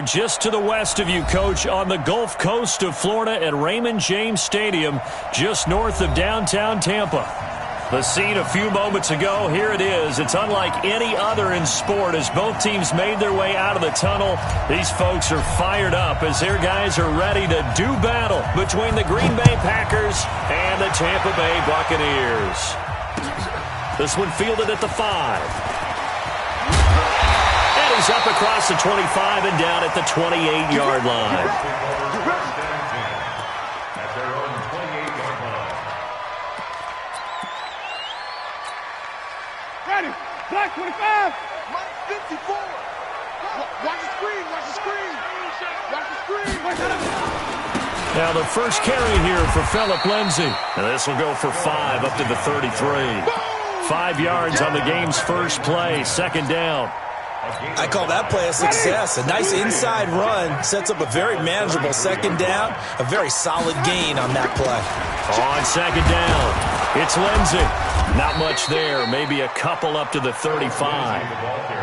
Just to the west of you, Coach, on the Gulf Coast of Florida at Raymond James Stadium, just north of downtown Tampa. The scene a few moments ago, here it is. It's unlike any other in sport as both teams made their way out of the tunnel. These folks are fired up as their guys are ready to do battle between the Green Bay Packers and the Tampa Bay Buccaneers. This one fielded at the 5. He's up across the 25 and down at the 28-yard line. Ready. Black 25. 54. Watch the screen. Watch the screen. Watch the screen. Now the first carry here for Phillip Lindsay. And this will go for 5 up to the 33. 5 yards on the game's first play. Second down. I call that play a success. A nice inside run sets up a very manageable second down. A very solid gain on that play. On second down, it's Lindsay. Not much there. Maybe a couple up to the 35.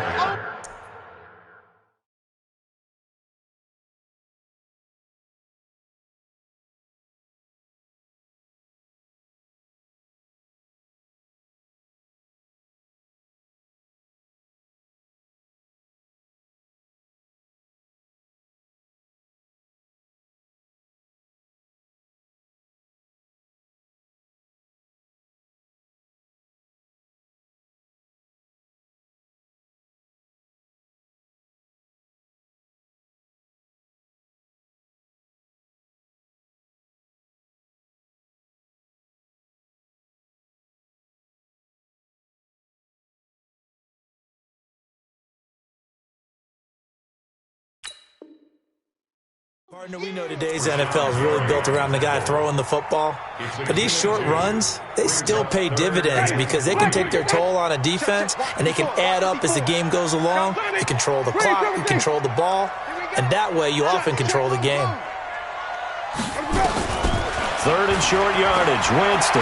Partner, we know today's NFL is really built around the guy throwing the football. But these short runs, they still pay dividends because they can take their toll on a defense and they can add up as the game goes along. You control the clock, you control the ball, and that way you often control the game. Third and short yardage, Winston.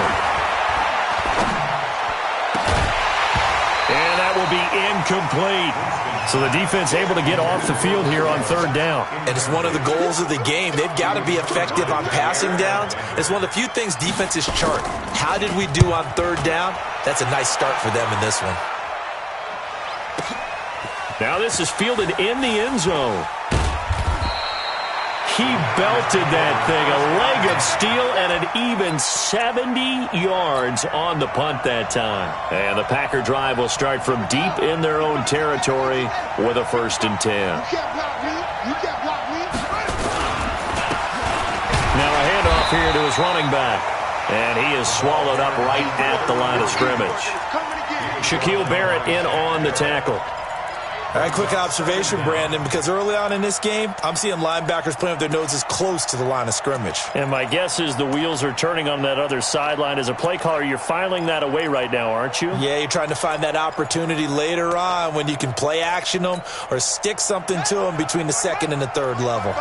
And that will be incomplete. So the defense able to get off the field here on third down. And it's one of the goals of the game. They've got to be effective on passing downs. It's one of the few things defenses chart. How did we do on third down? That's a nice start for them in this one. Now this is fielded in the end zone. He belted that thing, a leg of steel, and an even 70 yards on the punt that time. And the Packer drive will start from deep in their own territory with a 1st and 10. Now a handoff here to his running back. And he is swallowed up right at the line of scrimmage. Shaquille Barrett in on the tackle. All right, quick observation, Brandon, because early on in this game, I'm seeing linebackers playing with their noses close to the line of scrimmage. And my guess is the wheels are turning on that other sideline. As a play caller, you're filing that away right now, aren't you? Yeah, you're trying to find that opportunity later on when you can play action them or stick something to them between the second and the third level.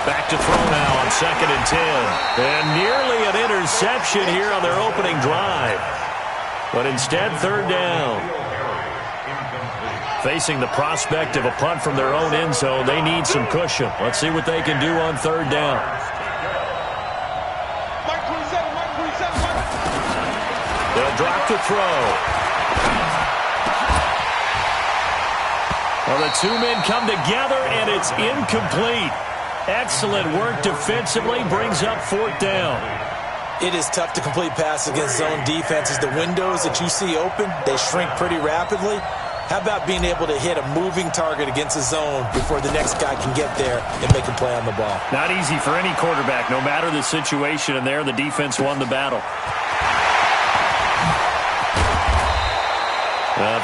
Back to throw now on 2nd and 10. And nearly an interception here on their opening drive. But instead, third down. Facing the prospect of a punt from their own end zone, they need some cushion. Let's see what they can do on third down. They'll drop to throw. Well, the two men come together, and it's incomplete. Excellent work defensively, brings up 4th down. It is tough to complete pass against zone defenses. The windows that you see open, they shrink pretty rapidly. How about being able to hit a moving target against a zone before the next guy can get there and make a play on the ball? Not easy for any quarterback, no matter the situation, and there the defense won the battle.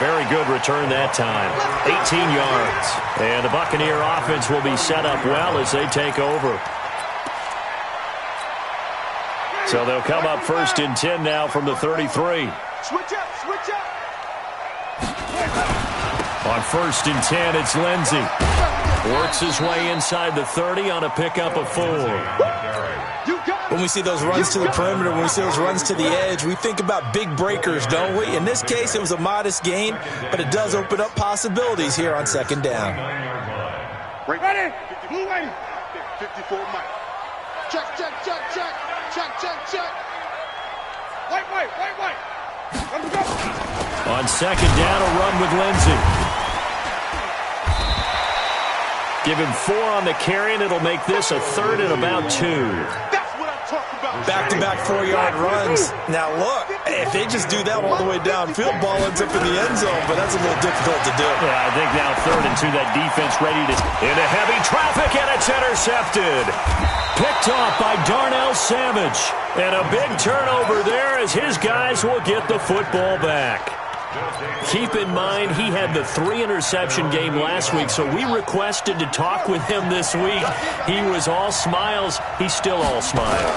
Very good return that time. 18 yards. And the Buccaneer offense will be set up well as they take over. So they'll come up 1st and 10 now from the 33. Switch up, switch up. On 1st and 10, it's Lindsay. Works his way inside the 30 on a pickup of 4. when we see those runs to the perimeter, when we see those runs to the edge, we think about big breakers, don't we? In this case, it was a modest gain, but it does open up possibilities here on second down. Ready? Blue way. 54 Mike. Check. White. Let's go. On second down, a run with Lindsey. Give him 4 on the carry, and it'll make this a third and about 2. That's what I'm talking about. Back-to-back 4-yard runs. Now, look, if they just do that all the way downfield, ball ends up in the end zone, but that's a little difficult to do. Yeah, I think now third and 2, that defense ready to into heavy traffic, and it's intercepted. Picked off by Darnell Savage. And a big turnover there as his guys will get the football back. Keep in mind, he had the 3-interception game last week, so we requested to talk with him this week. He was all smiles. He's still all smile.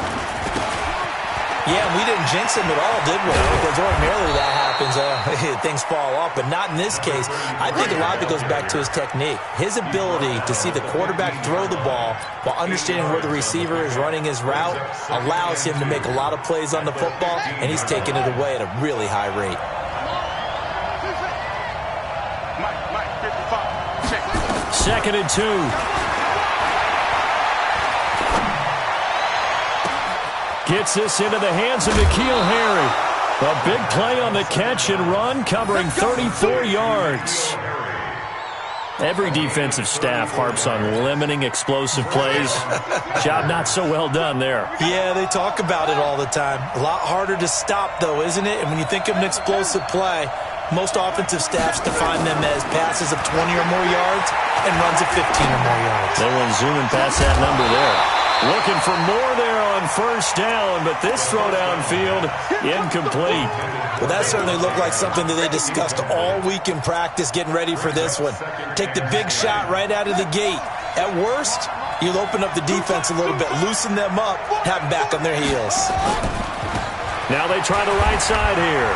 Yeah, we didn't jinx him at all, did we? Because ordinarily that happens. Things fall off, but not in this case. I think a lot of it goes back to his technique. His ability to see the quarterback throw the ball while understanding where the receiver is running his route allows him to make a lot of plays on the football, and he's taking it away at a really high rate. Mike, 55. Check. Second and 2. Gets this into the hands of N'Keal Harry. A big play on the catch and run, covering 34 yards. Every defensive staff harps on limiting explosive plays. Job not so well done there. Yeah, they talk about it all the time. A lot harder to stop, though, isn't it? And when you think of an explosive play, most offensive staffs define them as passes of 20 or more yards and runs of 15 or more yards. They went zooming past that number there. Looking for more there on first down, but this throw downfield, incomplete. Well, that certainly looked like something that they discussed all week in practice, getting ready for this one. Take the big shot right out of the gate. At worst, you'll open up the defense a little bit, loosen them up, have them back on their heels. Now they try the right side here.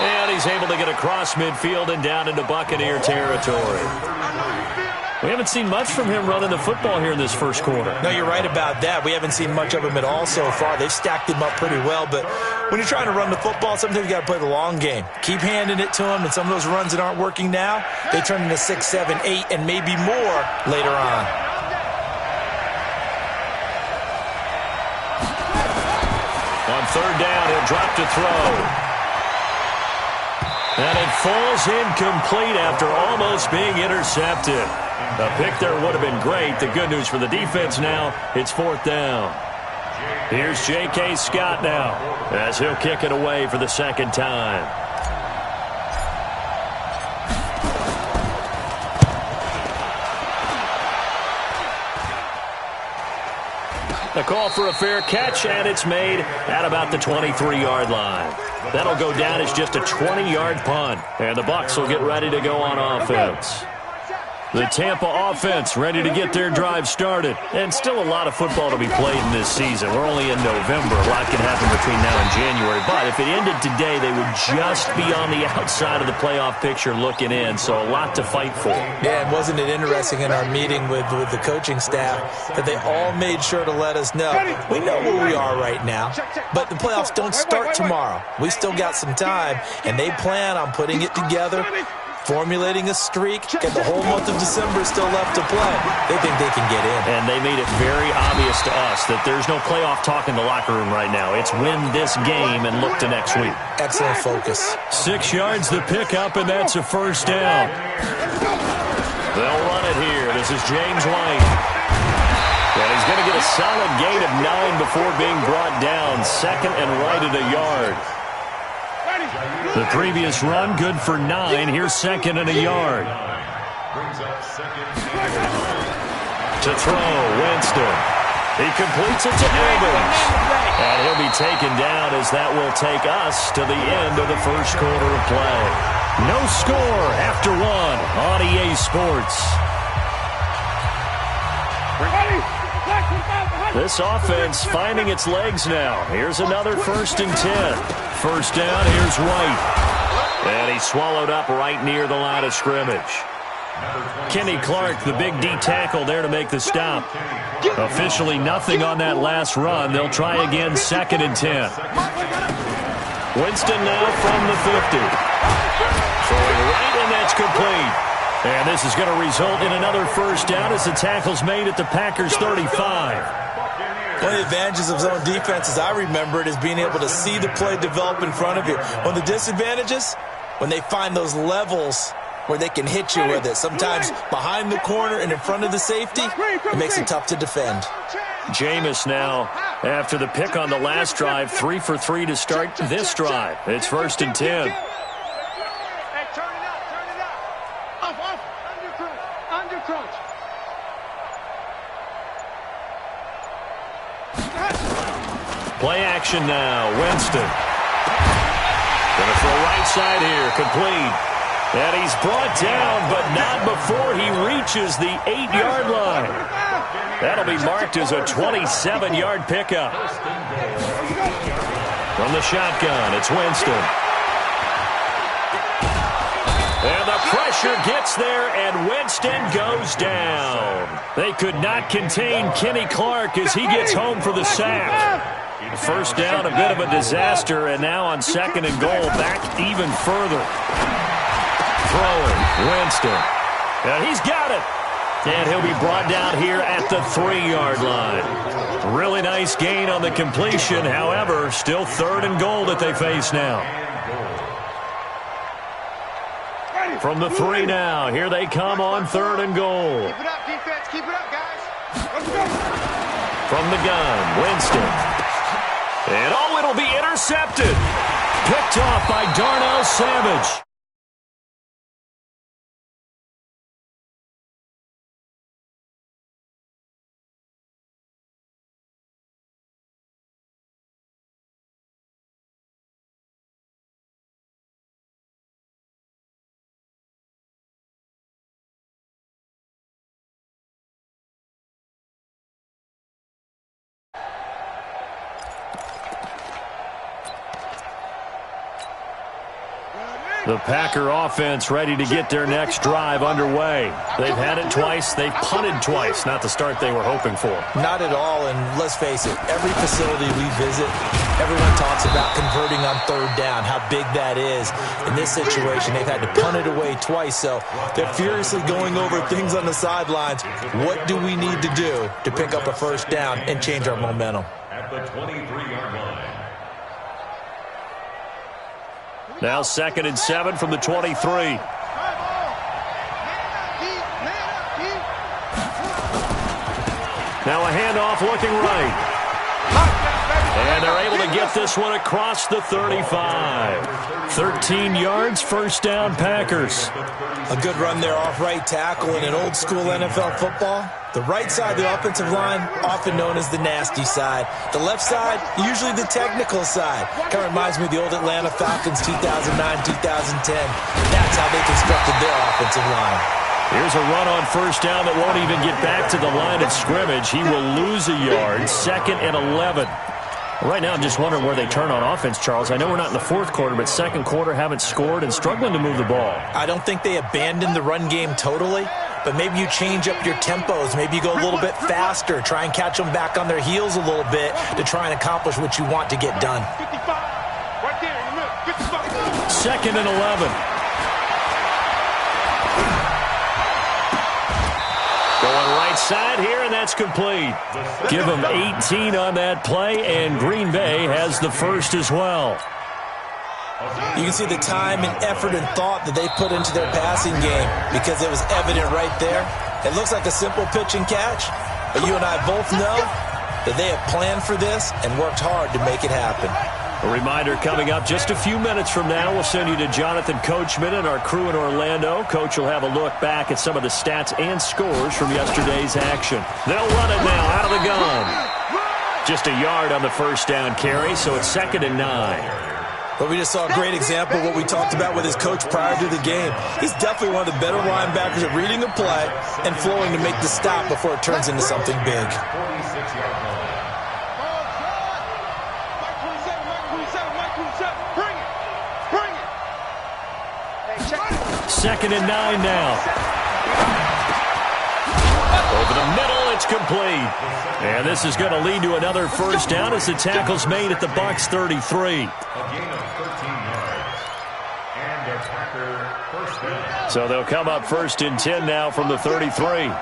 And he's able to get across midfield and down into Buccaneer territory. We haven't seen much from him running the football here in this first quarter. No, you're right about that. We haven't seen much of him at all so far. They've stacked him up pretty well, but when you're trying to run the football, sometimes you got to play the long game. Keep handing it to him, and some of those runs that aren't working now, they turn into 6, 7, 8, and maybe more later on. On third down, he'll drop to throw. And it falls incomplete after almost being intercepted. A pick there would have been great. The good news for the defense now, it's fourth down. Here's J.K. Scott now as he'll kick it away for the second time. A call for a fair catch, and it's made at about the 23-yard line. That'll go down as just a 20-yard punt, and the Bucs will get ready to go on offense. The Tampa offense ready to get their drive started. And still a lot of football to be played in this season. We're only in November. A lot can happen between now and January. But if it ended today, they would just be on the outside of the playoff picture looking in. So a lot to fight for. Yeah, and wasn't it interesting in our meeting with the coaching staff that they all made sure to let us know, we know where we are right now, but the playoffs don't start tomorrow. We still got some time, and they plan on putting it together, formulating a streak, and the whole month of December is still left to play. They think they can get in. And they made it very obvious to us that there's no playoff talk in the locker room right now. It's win this game and look to next week. Excellent focus. 6 yards the pickup, and that's a first down. They'll run it here. This is James White. And he's going to get a solid gain of 9 before being brought down. Second and right at a yard. The previous run, good for 9. Here's second and a yard. To throw, Winston. He completes it to Evans. And he'll be taken down as that will take us to the end of the first quarter of play. No score after 1 on EA Sports. This offense finding its legs now. Here's another 1st and 10. First down, here's White. And he's swallowed up right near the line of scrimmage. Kenny Clark, the big D tackle there to make the stop. Officially nothing on that last run. They'll try again, 2nd and 10. Winston now from the 50. Throwing right, and that's complete. And this is going to result in another first down as the tackle's made at the Packers' 35. One of the advantages of zone defense, as I remember it, is being able to see the play develop in front of you. One of the disadvantages, when they find those levels where they can hit you with it. Sometimes behind the corner and in front of the safety, it makes it tough to defend. Jameis now, after the pick on the last drive, 3 for 3 to start this drive. It's 1st and 10. Play action now. Winston. Going to throw right side here. Complete. And he's brought down, but not before he reaches the 8-yard line. That'll be marked as a 27-yard pickup. From the shotgun, it's Winston. And the pressure gets there, and Winston goes down. They could not contain Kenny Clark as he gets home for the sack. First down, a bit of a disaster, and now on 2nd and goal, back even further. Throwing, Winston. And he's got it. And he'll be brought down here at the 3-yard line. Really nice gain on the completion. However, still 3rd and goal that they face now. From the 3 now, here they come on 3rd and goal. Keep it up, defense. Keep it up, guys. Let's go. From the gun, Winston. And oh, it'll be intercepted. Picked off by Darnell Savage. The Packer offense ready to get their next drive underway. They've had it twice. They've punted twice. Not the start they were hoping for. Not at all, and let's face it, every facility we visit, everyone talks about converting on 3rd down, how big that is. In this situation, they've had to punt it away twice, so they're furiously going over things on the sidelines. What do we need to do to pick up a first down and change our momentum? At the 23-yard line. Now 2nd and 7 from the 23. Now a handoff looking right. And they're able to get this one across the 35. 13 yards, first down, Packers. A good run there off right tackle in an old-school NFL football. The right side of the offensive line, often known as the nasty side. The left side, usually the technical side. Kind of reminds me of the old Atlanta Falcons 2009-2010. That's how they constructed their offensive line. Here's a run on first down that won't even get back to the line of scrimmage. He will lose a yard, 2nd and 11. Right now, I'm just wondering where they turn on offense, Charles. I know we're not in the 4th quarter, but 2nd quarter haven't scored and struggling to move the ball. I don't think they abandoned the run game totally, but maybe you change up your tempos. Maybe you go a little bit faster, try and catch them back on their heels a little bit to try and accomplish what you want to get done. 55. Right there in the middle. 55. 2nd and 11. Going right side here, and that's complete. Give them 18 on that play, and Green Bay has the first as well. You can see the time and effort and thought that they put into their passing game because it was evident right there. It looks like a simple pitch and catch, but you and I both know that they have planned for this and worked hard to make it happen. A reminder coming up just a few minutes from now. We'll send you to Jonathan Coachman and our crew in Orlando. Coach will have a look back at some of the stats and scores from yesterday's action. They'll run it now out of the gun. Just a yard on the first down carry, so it's 2nd and 9. But we just saw a great example of what we talked about with his coach prior to the game. He's definitely one of the better linebackers at reading a play and flowing to make the stop before it turns into something big. 2nd and 9 now. Over the middle, it's complete. And this is going to lead to another first down as the tackle's made at the Bucs 33. A gain of 13 yards. And a Packer first down. So they'll come up first and 10 now from the 33. Check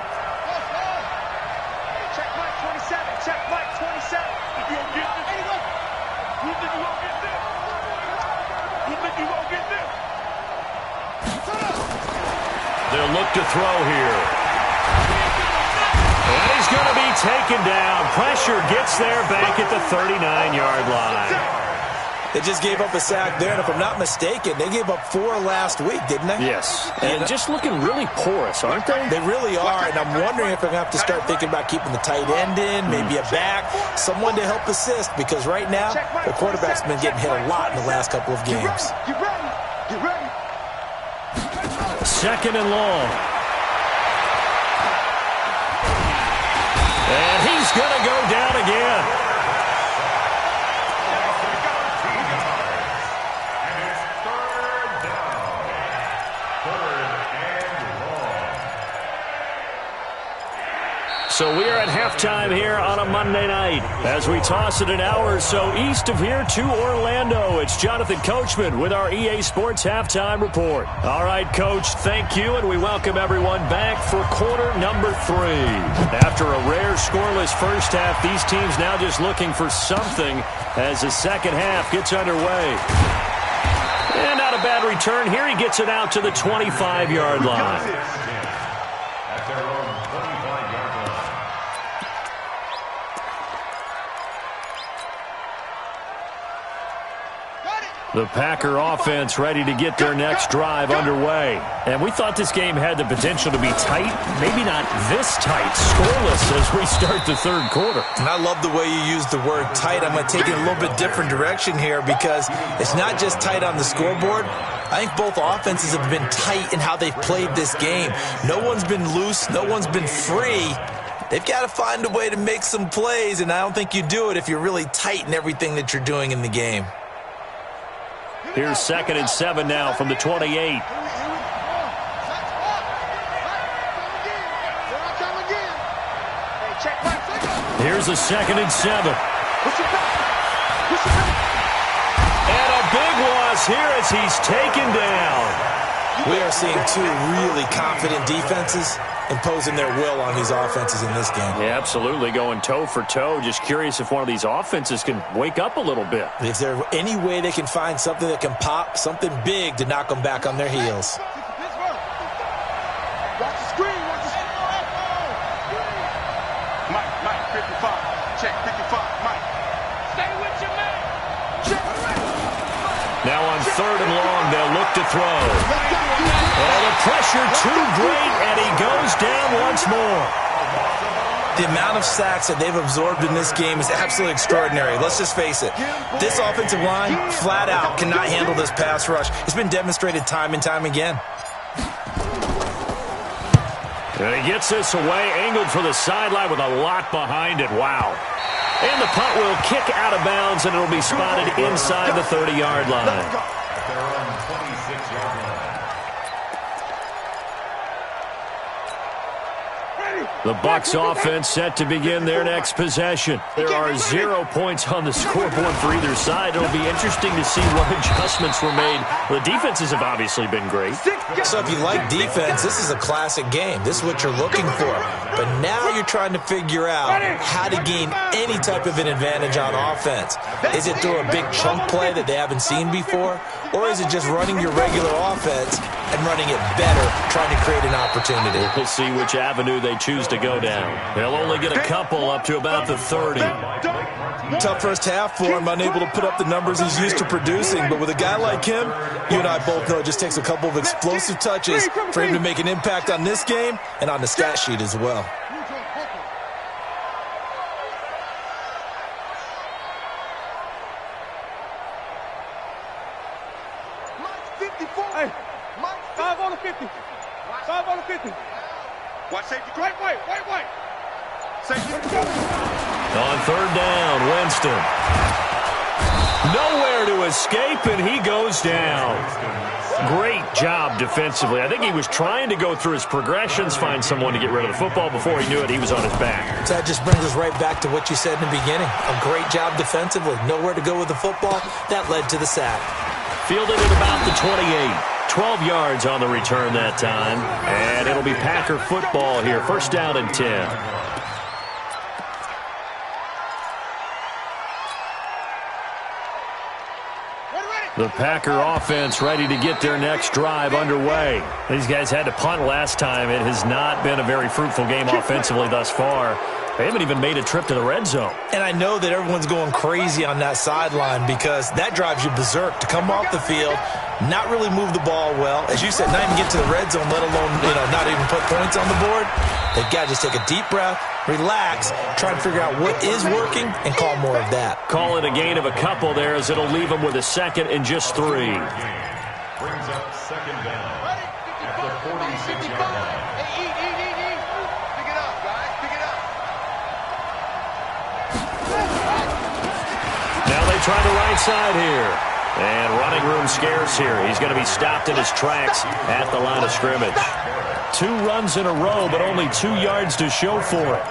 Mike 27. Check Mike 27. You gonna get this? You think you gonna get this? You think you gonna get this? They'll look to throw here. And he's going to be taken down. Pressure gets there back at the 39-yard line. They just gave up a sack there, and if I'm not mistaken, they gave up 4 last week, didn't they? Yes, and just looking really porous, aren't they? They really are, and I'm wondering if they're going to have to start thinking about keeping the tight end in, maybe a back, someone to help assist, because right now, the quarterback's been getting hit a lot in the last couple of games. Get ready. Get ready. Second and long. And he's going to go down again. So we are at halftime here on a Monday night as we toss it an hour or so east of here to Orlando. It's Jonathan Coachman with our EA Sports Halftime Report. All right, Coach, thank you, and we welcome everyone back for quarter number 3. After a rare scoreless first half, these teams now just looking for something as the second half gets underway. And not a bad return here. He gets it out to the 25-yard line. At their own 25-yard line. The Packer offense ready to get their next drive underway. And we thought this game had the potential to be tight, maybe not this tight, scoreless as we start the third quarter. And I love the way you use the word tight. I'm going to take it a little bit different direction here because it's not just tight on the scoreboard. I think both offenses have been tight in how they've played this game. No one's been loose. No one's been free. They've got to find a way to make some plays, and I don't think you do it if you're really tight in everything that you're doing in the game. Here's 2nd and 7 now from the 28. Here's a 2nd and 7. And a big loss here as he's taken down. We are seeing 2 really confident defenses imposing their will on these offenses in this game. Yeah, absolutely, going toe for toe. Just curious if one of these offenses can wake up a little bit. Is there any way they can find something that can pop, something big to knock them back on their heels? Watch the screen. Watch the screen. Mike, 55. Check 55. Mike. Stay with your man. Check. Now on 3rd and long, they'll look to throw. Oh, the pressure too great, and he goes down once more. The amount of sacks that they've absorbed in this game is absolutely extraordinary. Let's just face it. This offensive line, flat out, cannot handle this pass rush. It's been demonstrated time and time again. And he gets this away, angled for the sideline with a lot behind it. Wow. And the punt will kick out of bounds, and it'll be spotted inside the 30-yard line. At their own 26-yard line. The Bucs offense set to begin their next possession. There are 0 points on the scoreboard for either side. It'll be interesting to see what adjustments were made. The defenses have obviously been great. So if you like defense, this is a classic game. This is what you're looking for. But now you're trying to figure out how to gain any type of an advantage on offense. Is it through a big chunk play that they haven't seen before? Or is it just running your regular offense and running it better, trying to create an opportunity? We'll see which avenue they choose to go down. They'll only get a couple up to about the 30. Tough first half for him, unable to put up the numbers he's used to producing. But with a guy like him, you and I both know it just takes a couple of explosive touches for him to make an impact on this game and on the stat sheet as well. Hey, 5 on the 50. 5 on the 50. Watch safety. Wait. Safety. On 3rd down, Winston. Nowhere to escape, and he goes down. Great job defensively. I think he was trying to go through his progressions, find someone to get rid of the football. Before he knew it, he was on his back. So that just brings us right back to what you said in the beginning. A great job defensively. Nowhere to go with the football. That led to the sack. Fielded at about the 28. 12 yards on the return that time. And it'll be Packer football here. First down and 10. The Packer offense ready to get their next drive underway. These guys had to punt last time. It has not been a very fruitful game offensively thus far. They haven't even made a trip to the red zone. And I know that everyone's going crazy on that sideline because that drives you berserk to come off the field, not really move the ball well. As you said, not even get to the red zone, let alone, not even put points on the board. They've got to just take a deep breath, relax, try and figure out what is working, and call more of that. Call it a gain of a couple there as it'll leave them with a second and just 3. Brings up second down at the 46-yard line. Pick it up, guys. Pick it up. Now they try the right side here. And running room scarce here. He's going to be stopped in his tracks at the line of scrimmage. 2 runs in a row, but only 2 yards to show for it.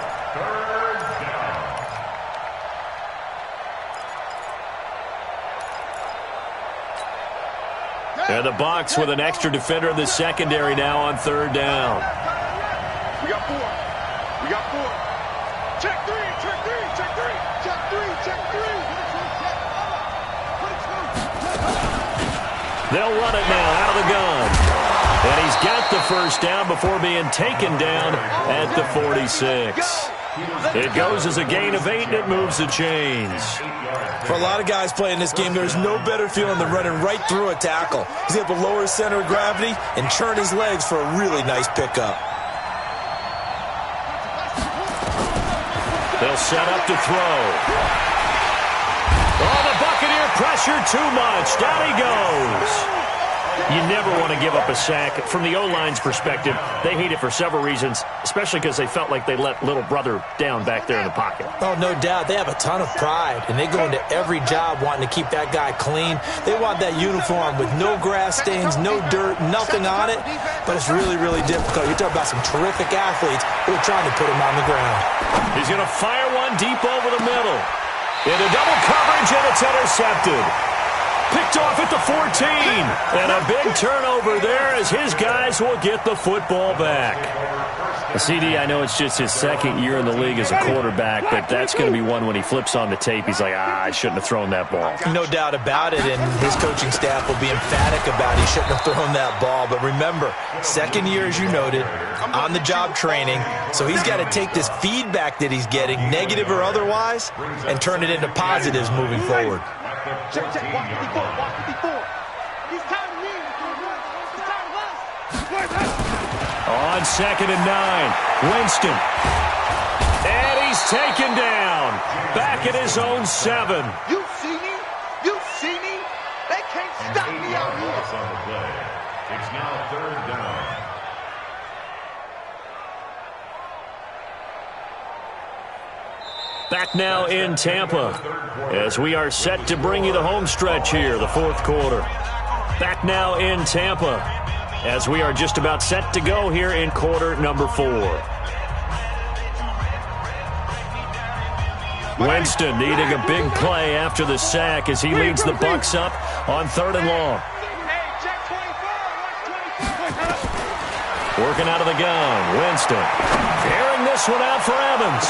And the Bucs with an extra defender in the secondary now on 3rd down. We got 4. We got 4. Check 3. Check 3. Check 3. Check 3. Check 3. They'll run it now out of the gun. And he's got the first down before being taken down at the 46. It goes as a gain of 8, and it moves the chains. For a lot of guys playing this game, there's no better feeling than running right through a tackle. He's able to lower his center of gravity and churn his legs for a really nice pickup. They'll set up to throw. Oh, the Buccaneer pressure too much. Down he goes. You never want to give up a sack. From the O-line's perspective, they hate it for several reasons, especially because they felt like they let little brother down back there in the pocket. Oh, no doubt. They have a ton of pride, and they go into every job wanting to keep that guy clean. They want that uniform with no grass stains, no dirt, nothing on it, but it's really, really difficult. You're talking about some terrific athletes who are trying to put him on the ground. He's going to fire one deep over the middle. Into double coverage, and it's intercepted. Picked off at the 14. And a big turnover there as his guys will get the football back. CD, I know it's just his second year in the league as a quarterback, but that's going to be one when he flips on the tape. He's like, I shouldn't have thrown that ball. No doubt about it, and his coaching staff will be emphatic about he shouldn't have thrown that ball. But remember, second year, as you noted, on-the-job training, so he's got to take this feedback that he's getting, negative or otherwise, and turn it into positives moving forward. Check, check, watch 54, watch 54. He's tired of me. He's tired of us. On 2nd and 9, Winston. And he's taken down. Back at his own 7. You see me? You see me? They can't stop me out here. On the play. It's now 3rd down. Back now in Tampa as we are set to bring you the home stretch here, the 4th quarter. Back now in Tampa as we are just about set to go here in quarter number 4. Winston needing a big play after the sack as he leads the Bucs up on 3rd and long. Working out of the gun, Winston carrying this one out for Evans.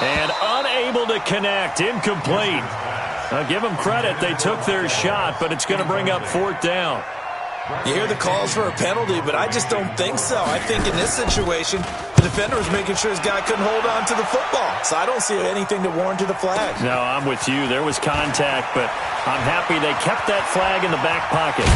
And unable to connect, incomplete. Now give them credit, they took their shot, but it's going to bring up 4th down. You hear the calls for a penalty, but I just don't think so. I think in this situation, the defender was making sure his guy couldn't hold on to the football. So I don't see anything to warrant the flag. No, I'm with you. There was contact, but I'm happy they kept that flag in the back pocket.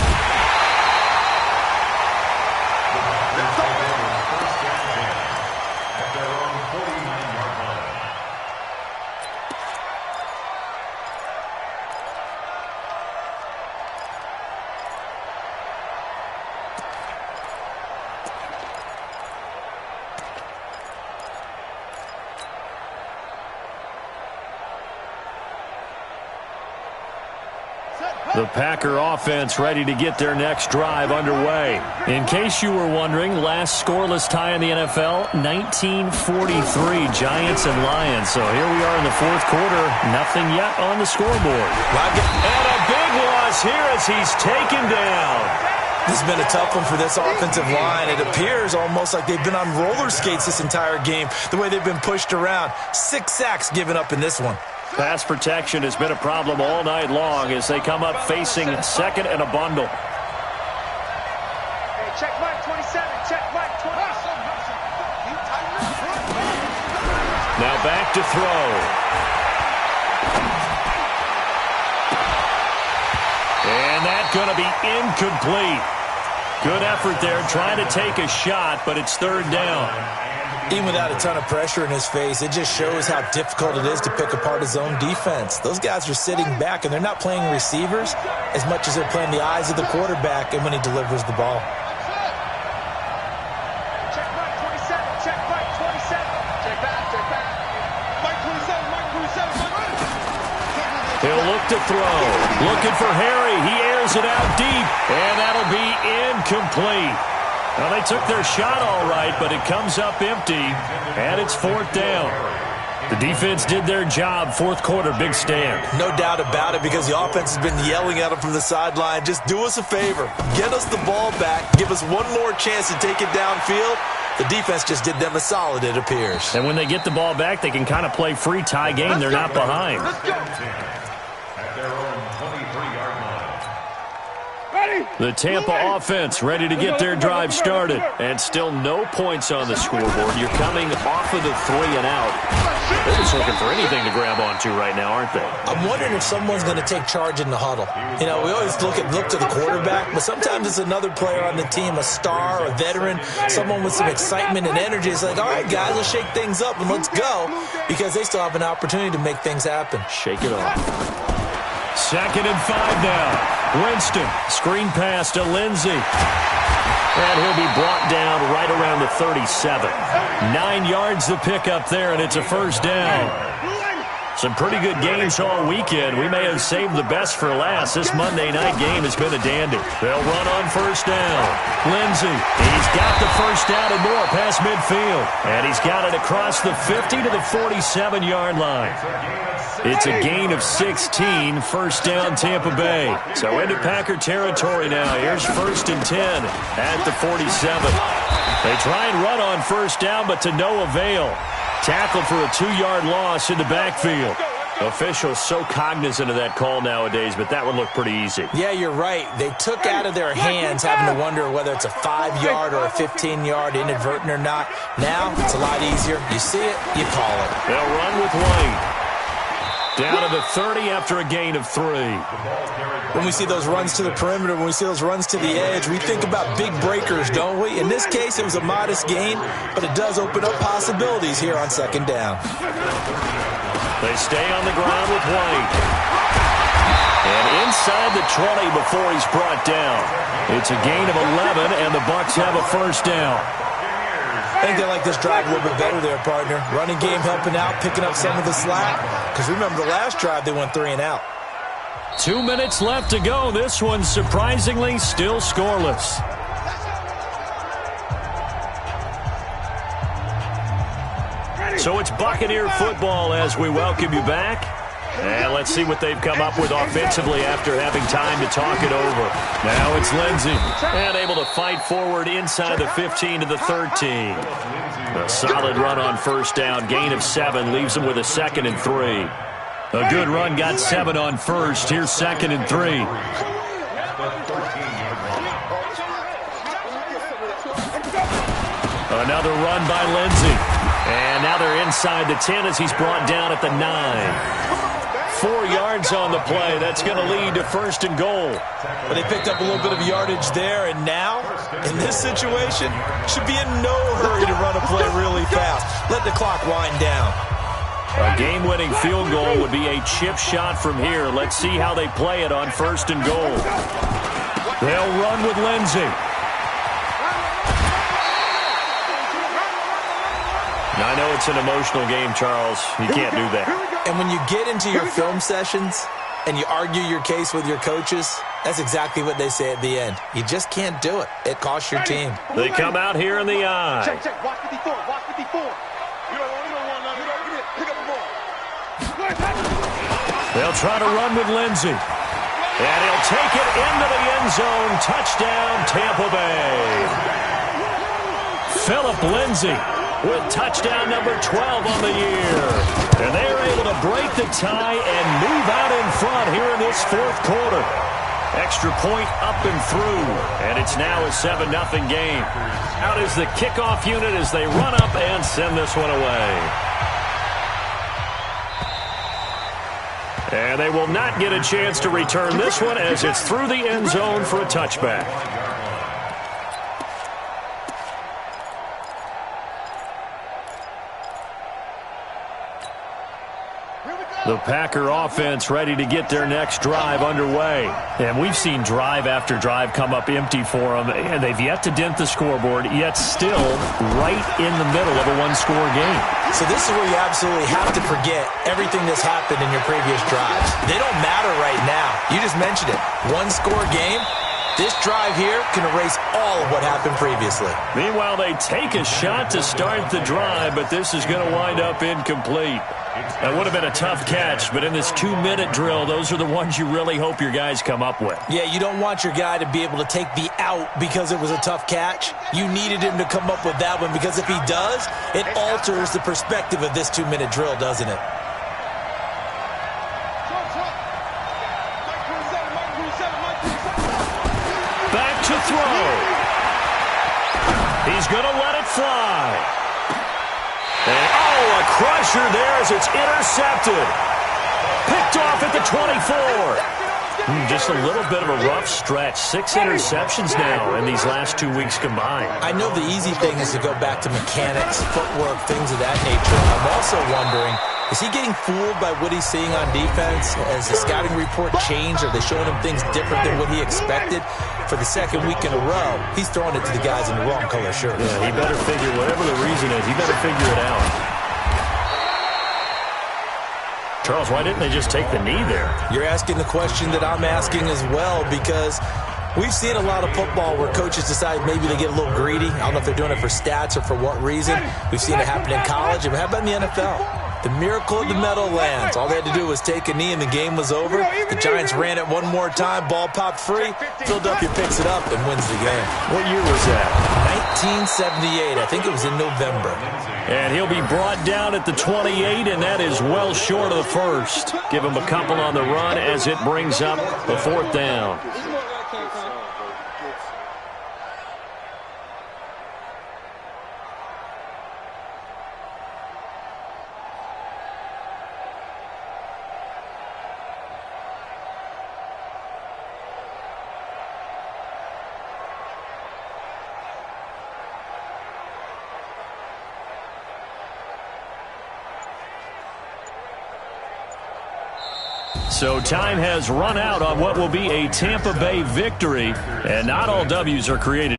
Set, The Packer offense ready to get their next drive underway. In case you were wondering, last scoreless tie in the NFL, 1943, Giants and Lions. So here we are in the fourth quarter, nothing yet on the scoreboard. And a big loss here as he's taken down. This has been a tough one for this offensive line. It appears almost like they've been on roller skates this entire game, the way they've been pushed around. 6 sacks given up in this one. Pass protection has been a problem all night long as they come up facing second and a bundle. Hey, check Mike 27. Check Mike 27. Now back to throw. And that's going to be incomplete. Good effort there, trying to take a shot, but it's third down. Even without a ton of pressure in his face, it just shows how difficult it is to pick apart his own defense. Those guys are sitting back, and they're not playing receivers as much as they're playing the eyes of the quarterback and when he delivers the ball. Check Mike 27. Check Mike 27. Check back. Check back. Mike 27. Mike 27. He'll look to throw. Looking for Harry. He airs it out deep, and that'll be incomplete. Well, they took their shot all right, but it comes up empty, and it's fourth down. The defense did their job. Fourth quarter, big stand. No doubt about it, because the offense has been yelling at them from the sideline. Just do us a favor. Get us the ball back. Give us one more chance to take it downfield. The defense just did them a solid, it appears. And when they get the ball back, they can kind of play free tie game. They're not behind. At their own 23-yard line. The Tampa offense ready to get their drive started. And still no points on the scoreboard. You're coming off of the 3 and out. They're just looking for anything to grab onto right now, aren't they? I'm wondering if someone's going to take charge in the huddle. You know, we always look to the quarterback, but sometimes it's another player on the team, a star, a veteran, someone with some excitement and energy. It's like, all right, guys, let's shake things up and let's go, because they still have an opportunity to make things happen. Shake it off. 2nd and 5 now. Winston, screen pass to Lindsey. And he'll be brought down right around the 37. 9 yards to pick up there, and it's a first down. Some pretty good games all weekend. We may have saved the best for last. This Monday night game has been a dandy. They'll run on first down. Lindsey, he's got the first down and more past midfield. And he's got it across the 50 to the 47-yard line. It's a gain of 16, first down Tampa Bay. So into Packer territory now. Here's 1st and 10 at the 47. They try and run on first down, but to no avail. Tackle for a 2-yard loss in the backfield. Officials so cognizant of that call nowadays, but that would look pretty easy. Yeah, you're right. They took out of their hands having to wonder whether it's a 5-yard or a 15-yard, inadvertent or not. Now, it's a lot easier. You see it, you call it. They'll run with White. Down to the 30 after a gain of 3. When we see those runs to the perimeter, when we see those runs to the edge, we think about big breakers, don't we? In this case, it was a modest gain, but it does open up possibilities here on 2nd down. They stay on the ground with White. And inside the 20 before he's brought down. It's a gain of 11, and the Bucs have a first down. I think they like this drive a little bit better there, partner. Running game helping out, picking up some of the slack. Because remember, the last drive, they went 3 and out. 2 minutes left to go. This one, surprisingly, still scoreless. So it's Buccaneer football as we welcome you back. And let's see what they've come up with offensively after having time to talk it over. Now it's Lindsey. And able to fight forward inside the 15 to the 13. A solid run on first down. Gain of 7 leaves them with a 2nd and 3. A good run got 7 on first. Here's 2nd and 3. Another run by Lindsey. And now they're inside the 10 as he's brought down at the 9. 4 yards on the play. That's going to lead to 1st and goal. But they picked up a little bit of yardage there, and now, in this situation, should be in no hurry to run a play really fast. Let the clock wind down. A game-winning field goal would be a chip shot from here. Let's see how they play it on 1st and goal. They'll run with Lindsey. Now, I know it's an emotional game, Charles. You can't do that. And when you get into your film sessions, and you argue your case with your coaches, that's exactly what they say at the end. You just can't do it. It costs your team. They come out here in the eye. Check. Watch 54. Watch 54. You don't want none. Pick up the ball. They'll try to run with Lindsey. And he'll take it into the end zone. Touchdown, Tampa Bay. Philip Lindsey with touchdown number 12 on the year. And they're able to break the tie and move out in front here in this fourth quarter. Extra point up and through. And it's now a 7-0 game. Out is the kickoff unit as they run up and send this one away. And they will not get a chance to return this one as it's through the end zone for a touchback. The Packer offense ready to get their next drive underway. And we've seen drive after drive come up empty for them, and they've yet to dent the scoreboard, yet still right in the middle of a one-score game. So this is where you absolutely have to forget everything that's happened in your previous drives. They don't matter right now. You just mentioned it. One-score game. This drive here can erase all of what happened previously. Meanwhile, they take a shot to start the drive, but this is going to wind up incomplete. That would have been a tough catch, but in this 2-minute drill, those are the ones you really hope your guys come up with. Yeah, you don't want your guy to be able to take the out because it was a tough catch. You needed him to come up with that one because if he does, it alters the perspective of this 2-minute drill, doesn't it? Back to throw. He's going to let it fly. And, oh, a crusher there as it's intercepted. Picked off at the 24. Just a little bit of a rough stretch. 6 interceptions now in these last 2 weeks combined. I know the easy thing is to go back to mechanics, footwork, things of that nature. I'm also wondering, is he getting fooled by what he's seeing on defense? Has the scouting report changed? Are they showing him things different than what he expected? For the second week in a row, he's throwing it to the guys in the wrong color shirts. Yeah, he better figure, whatever the reason is, he better figure it out. Charles, why didn't they just take the knee there? You're asking the question that I'm asking as well, because we've seen a lot of football where coaches decide maybe they get a little greedy. I don't know if they're doing it for stats or for what reason. We've seen it happen in college. And how about in the NFL? The miracle of the Meadowlands. All they had to do was take a knee and the game was over. The Giants ran it one more time. Ball popped free. Philadelphia picks it up and wins the game. What year was that? 1978. I think it was in November. And he'll be brought down at the 28, and that is well short of the first. Give him a couple on the run as it brings up the 4th down. So time has run out on what will be a Tampa Bay victory, and not all W's are created.